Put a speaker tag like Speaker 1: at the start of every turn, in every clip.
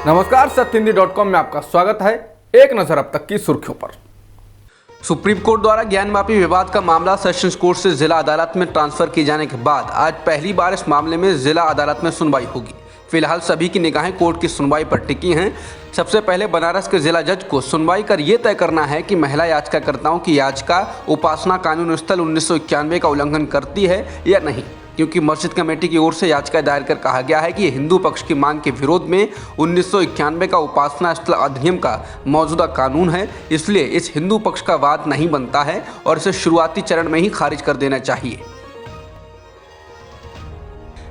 Speaker 1: नमस्कार, सत्यहिंदी.com में आपका स्वागत है। एक नजर अब तक की सुर्खियों पर। सुप्रीम कोर्ट द्वारा ज्ञानवापी विवाद का मामला सेशंस कोर्ट से जिला अदालत में ट्रांसफर किए जाने के बाद आज पहली बार इस मामले में जिला अदालत में सुनवाई होगी। फिलहाल सभी की निगाहें कोर्ट की सुनवाई पर टिकी हैं। सबसे पहले बनारस के जिला जज को सुनवाई कर ये तय करना है कि महिला याचिकाकर्ताओं की याचिका उपासना कानून स्थल 1991 का उल्लंघन करती है या नहीं, क्योंकि मस्जिद कमेटी की ओर से याचिका दायर कर कहा गया है कि ये हिंदू पक्ष की मांग के विरोध में 1991 का उपासना स्थल अधिनियम का मौजूदा कानून है, इसलिए इस हिंदू पक्ष का वाद नहीं बनता है और इसे शुरुआती चरण में ही खारिज कर देना चाहिए।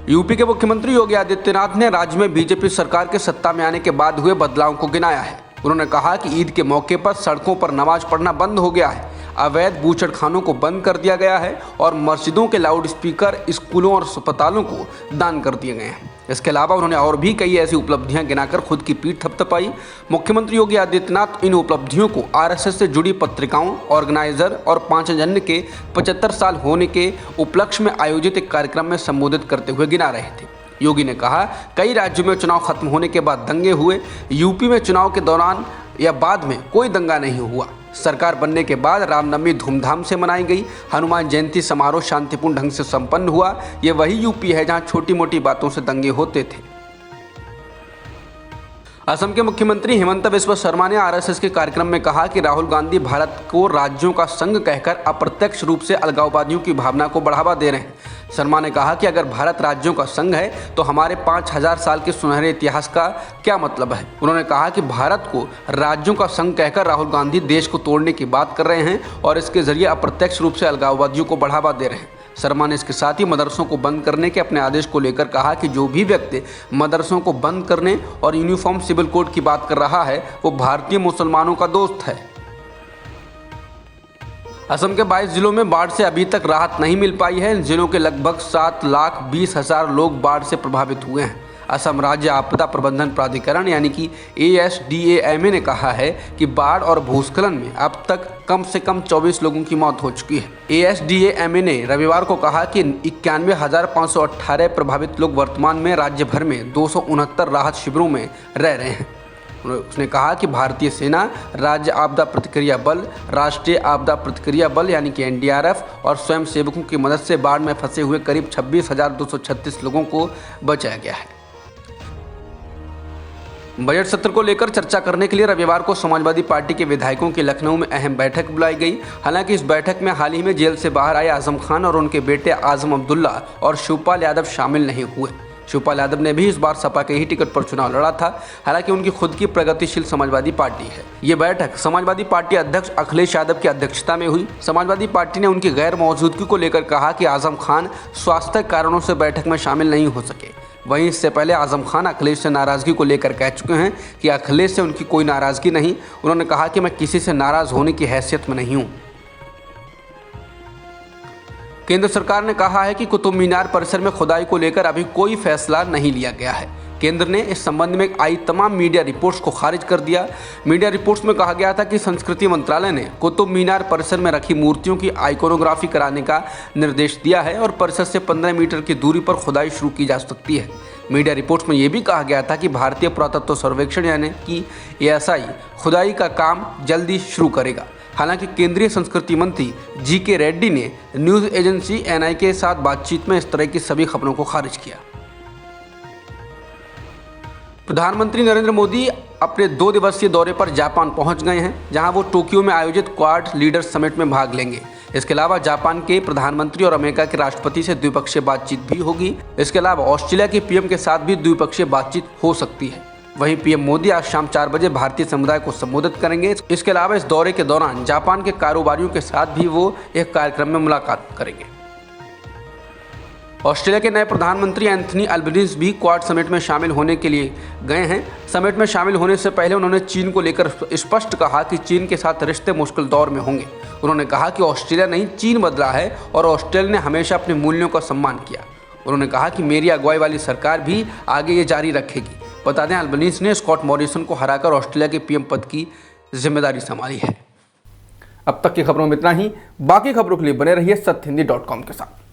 Speaker 1: यूपी के मुख्यमंत्री योगी आदित्यनाथ ने राज्य में बीजेपी सरकार के सत्ता में आने के बाद हुए बदलाव को गिनाया है। उन्होंने कहा कि ईद के मौके पर सड़कों पर नमाज पढ़ना बंद हो गया है, अवैध बूचड़खानों को बंद कर दिया गया है और मस्जिदों के लाउड स्पीकर स्कूलों और अस्पतालों को दान कर दिए गए हैं। इसके अलावा उन्होंने और भी कई ऐसी उपलब्धियां गिनाकर खुद की पीठ थपथपाई। मुख्यमंत्री योगी आदित्यनाथ इन उपलब्धियों को आरएसएस से जुड़ी पत्रिकाओं, ऑर्गेनाइजर और पांचजन्य के 75 साल होने के उपलक्ष्य में आयोजित एक कार्यक्रम में संबोधित करते हुए गिना रहे थे। योगी ने कहा, कई राज्यों में चुनाव खत्म होने के बाद दंगे हुए, यूपी में चुनाव के दौरान या बाद में कोई दंगा नहीं हुआ। सरकार बनने के बाद रामनवमी धूमधाम से मनाई गई, हनुमान जयंती समारोह शांतिपूर्ण ढंग से संपन्न हुआ। ये वही यूपी है जहां छोटी मोटी बातों से दंगे होते थे। असम के मुख्यमंत्री हिमंत बिस्वा शर्मा ने आरएसएस के कार्यक्रम में कहा कि राहुल गांधी भारत को राज्यों का संघ कहकर अप्रत्यक्ष रूप से अलगाववादियों की भावना को बढ़ावा दे रहे हैं। शर्मा ने कहा कि अगर भारत राज्यों का संघ है तो हमारे 5000 साल के सुनहरे इतिहास का क्या मतलब है। उन्होंने कहा कि भारत को राज्यों का संघ कहकर राहुल गांधी देश को तोड़ने की बात कर रहे हैं और इसके जरिए अप्रत्यक्ष रूप से अलगाववादियों को बढ़ावा दे रहे हैं। शर्मा ने इसके साथ ही मदरसों को बंद करने के अपने आदेश को लेकर कहा कि जो भी व्यक्ति मदरसों को बंद करने और यूनिफॉर्म सिविल कोड की बात कर रहा है वो भारतीय मुसलमानों का दोस्त है। असम के 22 जिलों में बाढ़ से अभी तक राहत नहीं मिल पाई है। इन जिलों के लगभग 7,20,000 लोग बाढ़ से प्रभावित हुए हैं। असम राज्य आपदा प्रबंधन प्राधिकरण यानी कि ASDAMA ने कहा है कि बाढ़ और भूस्खलन में अब तक कम से कम 24 लोगों की मौत हो चुकी है। ASDAMA ने रविवार को कहा कि 91,518 प्रभावित लोग वर्तमान में राज्य भर में 269 राहत शिविरों में रह रहे हैं। उसने कहा कि भारतीय सेना, राज्य आपदा प्रतिक्रिया बल, राष्ट्रीय आपदा प्रतिक्रिया बल यानी कि NDRF और स्वयं सेवकों की मदद से बाढ़ में फंसे हुए करीब 26,236 लोगों को बचाया गया है। बजट सत्र को लेकर चर्चा करने के लिए रविवार को समाजवादी पार्टी के विधायकों की लखनऊ में अहम बैठक बुलाई गई। हालांकि इस बैठक में हाल ही में जेल से बाहर आए आजम खान और उनके बेटे आजम अब्दुल्ला और शिवपाल यादव शामिल नहीं हुए। शिवपाल यादव ने भी इस बार सपा के ही टिकट पर चुनाव लड़ा था। हालांकि उनकी खुद की प्रगतिशील समाजवादी पार्टी है। ये बैठक समाजवादी पार्टी अध्यक्ष अखिलेश यादव की अध्यक्षता में हुई। समाजवादी पार्टी ने उनकी गैर मौजूदगी को लेकर कहा कि आजम खान स्वास्थ्य कारणों से बैठक में शामिल नहीं हो सके। वहीं इससे पहले आजम खान अखिलेश से नाराजगी को लेकर कह चुके हैं कि अखिलेश से उनकी कोई नाराजगी नहीं। उन्होंने कहा कि मैं किसी से नाराज होने की हैसियत में नहीं हूं। केंद्र सरकार ने कहा है कि कुतुब मीनार परिसर में खुदाई को लेकर अभी कोई फैसला नहीं लिया गया है। केंद्र ने इस संबंध में आई तमाम मीडिया रिपोर्ट्स को खारिज कर दिया। मीडिया रिपोर्ट्स में कहा गया था कि संस्कृति मंत्रालय ने कुतुब मीनार परिसर में रखी मूर्तियों की आइकोनोग्राफी कराने का निर्देश दिया है और परिसर से 15 मीटर की दूरी पर खुदाई शुरू की जा सकती है। मीडिया रिपोर्ट्स में यह भी कहा गया था कि भारतीय पुरातत्व सर्वेक्षण यानी कि ASI खुदाई का काम जल्दी शुरू करेगा। हालांकि केंद्रीय संस्कृति मंत्री GK रेड्डी ने न्यूज़ एजेंसी NI के साथ बातचीत में इस तरह की सभी खबरों को खारिज किया। प्रधानमंत्री नरेंद्र मोदी अपने 2 दिवसीय दौरे पर जापान पहुंच गए हैं, जहां वो टोक्यो में आयोजित क्वाड लीडर्स समिट में भाग लेंगे। इसके अलावा जापान के प्रधानमंत्री और अमेरिका के राष्ट्रपति से द्विपक्षीय बातचीत भी होगी। इसके अलावा ऑस्ट्रेलिया के PM के साथ भी द्विपक्षीय बातचीत हो सकती है। वहीं PM मोदी आज शाम 4 बजे भारतीय समुदाय को संबोधित करेंगे। इसके अलावा इस दौरे के दौरान जापान के कारोबारियों के साथ भी वो एक कार्यक्रम में मुलाकात करेंगे। ऑस्ट्रेलिया के नए प्रधानमंत्री एंथनी अल्बनीज़ भी क्वाड समिट में शामिल होने के लिए गए हैं। समिट में शामिल होने से पहले उन्होंने चीन को लेकर स्पष्ट कहा कि चीन के साथ रिश्ते मुश्किल दौर में होंगे। उन्होंने कहा कि ऑस्ट्रेलिया नहीं, चीन बदला है और ऑस्ट्रेलिया ने हमेशा अपने मूल्यों का सम्मान किया। उन्होंने कहा कि मेरी अगुवाई वाली सरकार भी आगे ये जारी रखेगी। बता दें, अल्बनीज़ ने स्कॉट मॉरिसन को हराकर ऑस्ट्रेलिया के PM पद की जिम्मेदारी संभाली है। अब तक की खबरों में इतना ही। बाकी खबरों के लिए बने रहिए सत्यहिंदी.com के साथ।